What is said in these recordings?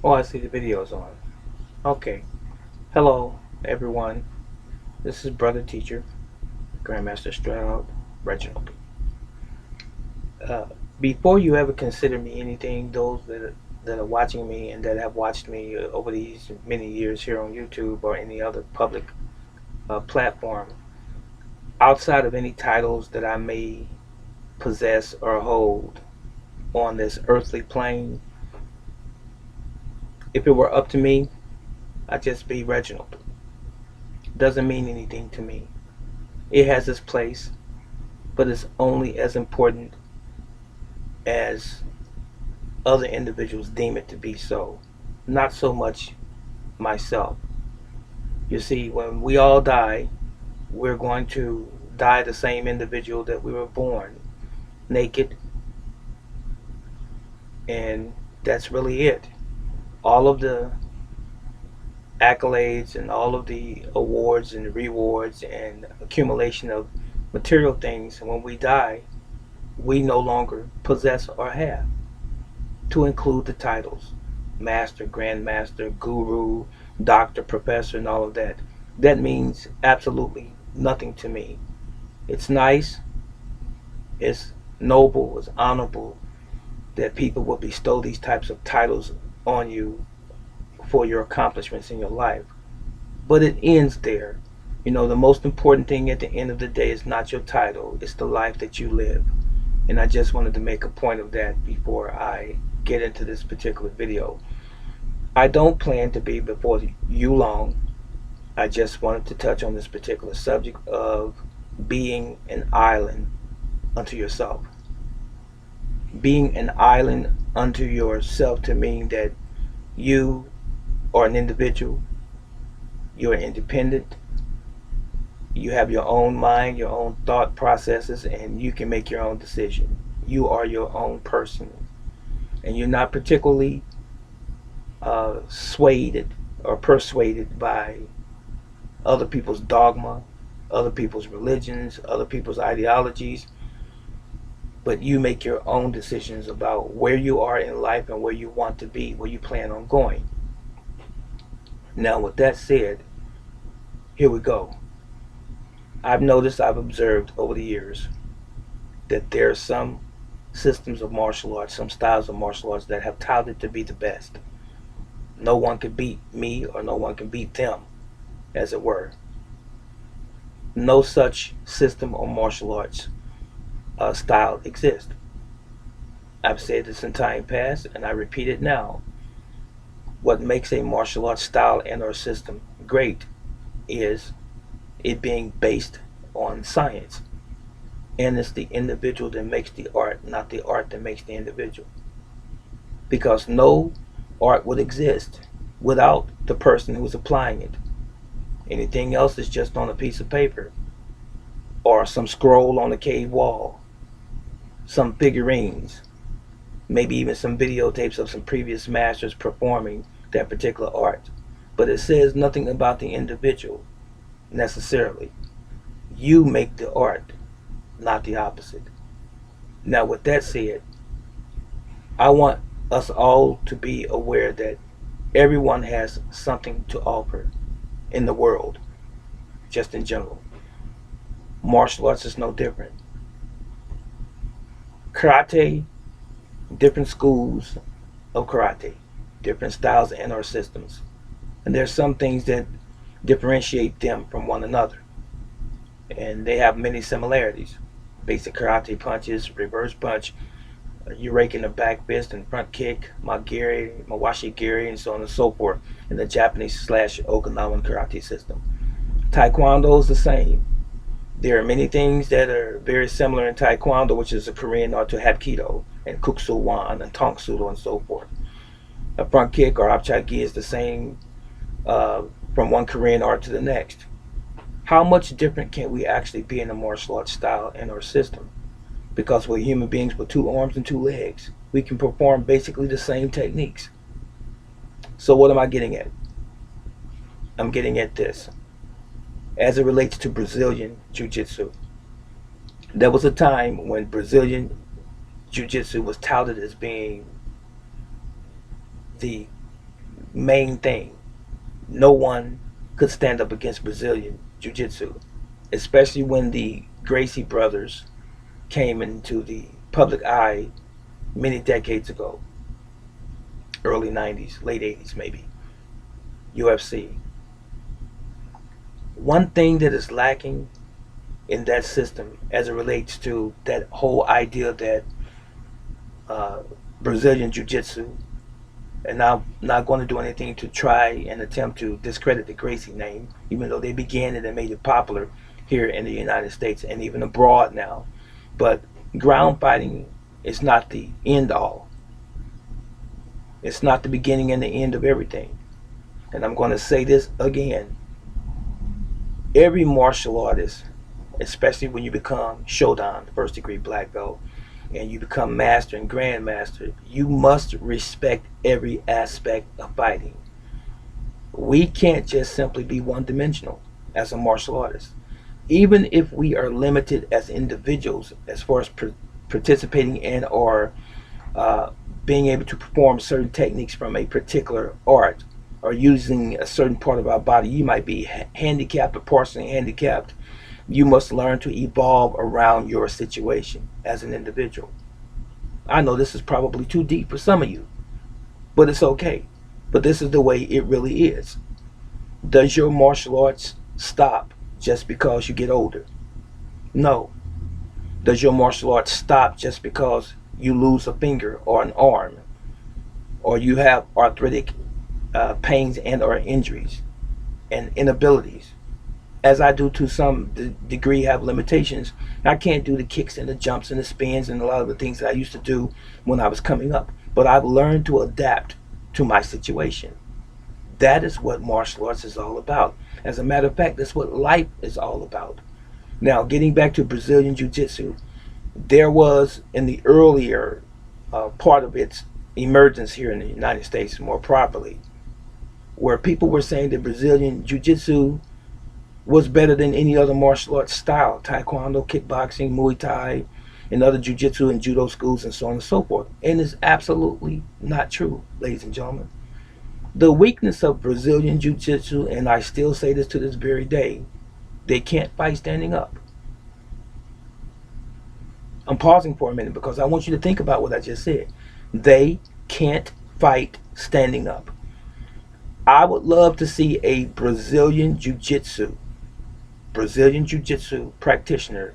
Oh, I see the video's on. Okay. Hello, everyone. This is Brother Teacher, Grandmaster Stroud, Reginald. Uh, Before you ever consider me anything, those that are watching me and that have watched me over these many years here on YouTube or any other public platform, outside of any titles that I may possess or hold on this earthly plane, if it were up to me, I'd just be Reginald. Doesn't mean anything to me. It has its place, but it's only as important as other individuals deem it to be so. Not so much myself. You see, when we all die, we're going to die the same individual that we were born, naked, and that's really it. All of the accolades and all of the awards and rewards and accumulation of material things, when we die, we no longer possess or have, to include the titles master, grandmaster, guru, doctor, professor, and all of that. That means absolutely nothing to me. It's nice, it's noble, it's honorable that people will bestow these types of titles on you for your accomplishments in your life. But it ends there. You know, the most important thing at the end of the day is not your title, it's the life that you live. And I just wanted to make a point of that before I get into this particular video. I don't plan to be before you long. I just wanted to touch on this particular subject of being an island unto yourself. Being an island unto yourself to mean that you are an individual, you're independent, you have your own mind, your own thought processes, and you can make your own decision. You are your own person, and you're not particularly swayed or persuaded by other people's dogma, other people's religions, other people's ideologies, but you make your own decisions about where you are in life and where you want to be, where you plan on going. Now, with that said, here we go. I've observed over the years that there are some systems of martial arts, some styles of martial arts that have touted to be the best. No one can beat me or no one can beat them, as it were. No such system or martial arts style exists. I've said this in time past and I repeat it now. What makes a martial arts style and or system great is it being based on science. And it's the individual that makes the art, not the art that makes the individual. Because no art would exist without the person who's applying it. Anything else is just on a piece of paper or some scroll on a cave wall, some figurines, maybe even some videotapes of some previous masters performing that particular art. But it says nothing about the individual necessarily. You make the art, not the opposite. Now, with that said, I want us all to be aware that everyone has something to offer in the world, just in general. Martial arts is no different. Karate, different schools of karate, different styles and or systems. And there's some things that differentiate them from one another. And they have many similarities. Basic karate punches, reverse punch, you rake in the back fist and front kick, magiri, mawashi giri, and so on and so forth in the Japanese slash Okinawan karate system. Taekwondo is the same. There are many things that are very similar in Taekwondo, which is a Korean art to Hapkido and Kuksu Wan and Tong Sudo and so forth. A front kick or Apchagi is the same from one Korean art to the next. How much different can we actually be in a martial arts style and our system? Because we're human beings with two arms and two legs. We can perform basically the same techniques. So what am I getting at? I'm getting at this. As it relates to Brazilian Jiu-Jitsu, there was a time when Brazilian Jiu-Jitsu was touted as being the main thing. No one could stand up against Brazilian Jiu-Jitsu, especially when the Gracie brothers came into the public eye many decades ago, early 90s, late 80s maybe, UFC. One thing that is lacking in that system as it relates to that whole idea that uh, Brazilian Jiu-Jitsu, and I'm not going to do anything to try and attempt to discredit the Gracie name, even though they began it and made it popular here in the United States and even abroad now. But ground fighting is not the end all. It's not the beginning and the end of everything. And I'm going to say this again. Every martial artist, especially when you become Shodan, first degree black belt, and you become master and grandmaster, you must respect every aspect of fighting. We can't just simply be one dimensional as a martial artist. Even if we are limited as individuals as far as participating in or uh, being able to perform certain techniques from a particular art or using a certain part of our body, you might be handicapped or partially handicapped. You must learn to evolve around your situation as an individual. I know this is probably too deep for some of you, but it's okay. But this is the way it really is. Does your martial arts stop just because you get older? No. Does your martial arts stop just because you lose a finger or an arm, or you have arthritic pains and or injuries and inabilities? As I do to some degree have limitations. I can't do the kicks and the jumps and the spins and a lot of the things that I used to do when I was coming up. But I've learned to adapt to my situation. That is what martial arts is all about. As a matter of fact, that's what life is all about. Now, getting back to Brazilian Jiu-Jitsu, there was in the earlier part of its emergence here in the United States more properly, where people were saying that Brazilian Jiu-Jitsu was better than any other martial arts style, taekwondo, kickboxing, Muay Thai, and other jiu-jitsu and judo schools and so on and so forth. And it's absolutely not true, ladies and gentlemen. The weakness of Brazilian jiu-jitsu, and I still say this to this very day, they can't fight standing up. I'm pausing for a minute because I want you to think about what I just said. They can't fight standing up. I would love to see a Brazilian Jiu-Jitsu practitioner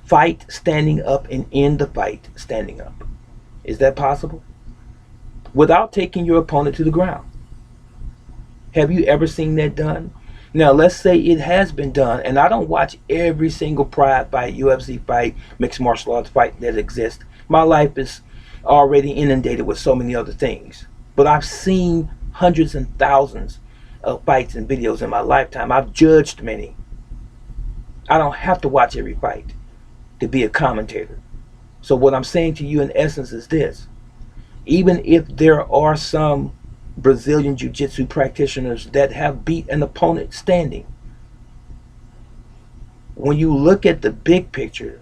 fight standing up and end the fight standing up. Is that possible? Without taking your opponent to the ground. Have you ever seen that done? Now, let's say it has been done, and I don't watch every single Pride fight, UFC fight, mixed martial arts fight that exists. My life is already inundated with so many other things. But I've seen hundreds and thousands of fights and videos in my lifetime. I've judged many. I don't have to watch every fight to be a commentator. So what I'm saying to you in essence is this. Even if there are some Brazilian Jiu-Jitsu practitioners that have beat an opponent standing, when you look at the big picture,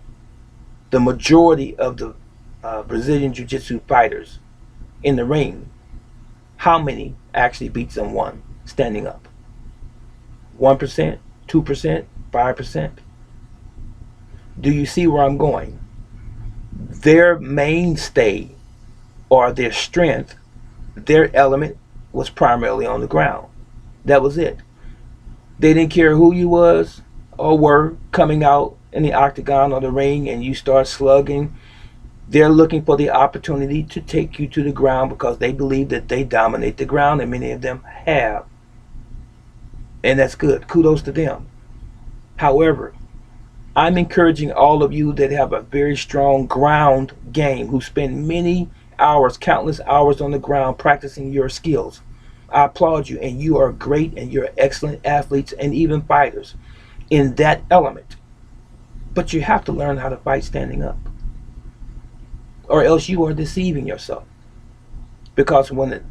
the majority of the Brazilian Jiu-Jitsu fighters in the ring, how many actually beat someone standing up? 1%, 2%, 5%? Do you see where I'm going? Their mainstay or their strength, their element was primarily on the ground. That was it. They didn't care who you was or were coming out in the octagon or the ring and you start slugging. They're looking for the opportunity to take you to the ground because they believe that they dominate the ground, and many of them have. And that's good. Kudos to them. However, I'm encouraging all of you that have a very strong ground game, who spend many hours, countless hours on the ground practicing your skills. I applaud you, and you are great, and you're excellent athletes and even fighters in that element. But you have to learn how to fight standing up, or else you are deceiving yourself. Because when it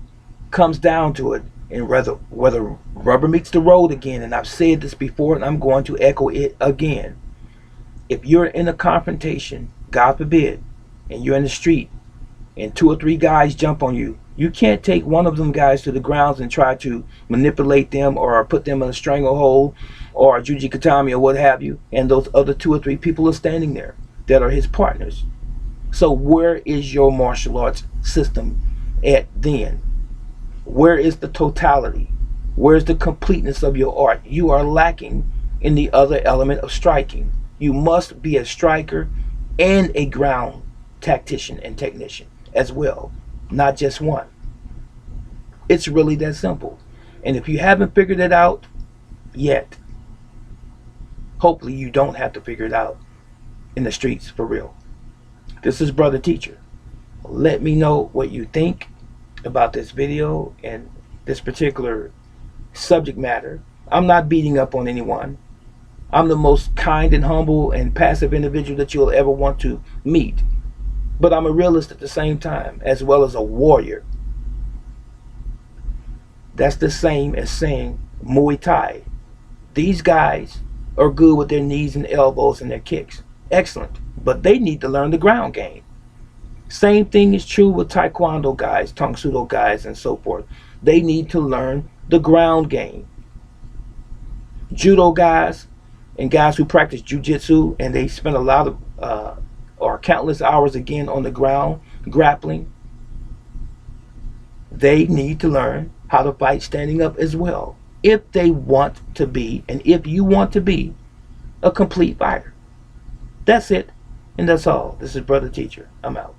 comes down to it, and whether rubber meets the road again, and I've said this before and I'm going to echo it again, if you're in a confrontation, God forbid, and you're in the street and 2 or 3 guys jump on you You can't take one of them guys to the grounds and try to manipulate them or put them in a stranglehold or a jujikatami or what have you, and those other 2 or 3 people are standing there that are his partners. So where is your martial arts system at then? Where is the totality? Where's the completeness of your art? You are lacking in the other element of striking. You must be a striker and a ground tactician and technician as well, not just one. It's really that simple. And if you haven't figured it out yet, hopefully you don't have to figure it out in the streets for real. This is Brother Teacher. Let me know what you think about this video and this particular subject matter. I'm not beating up on anyone. I'm the most kind and humble and passive individual that you'll ever want to meet. But I'm a realist at the same time, as well as a warrior. That's the same as saying Muay Thai. These guys are good with their knees and elbows and their kicks. Excellent. But they need to learn the ground game. Same thing is true with Taekwondo guys, Tang Soo Do guys, and so forth. They need to learn the ground game. Judo guys and guys who practice Jiu-Jitsu and they spend a lot of or countless hours again on the ground grappling, they need to learn how to fight standing up as well, if they want to be, and if you want to be, a complete fighter. That's it, and that's all. This is Brother Teacher. I'm out.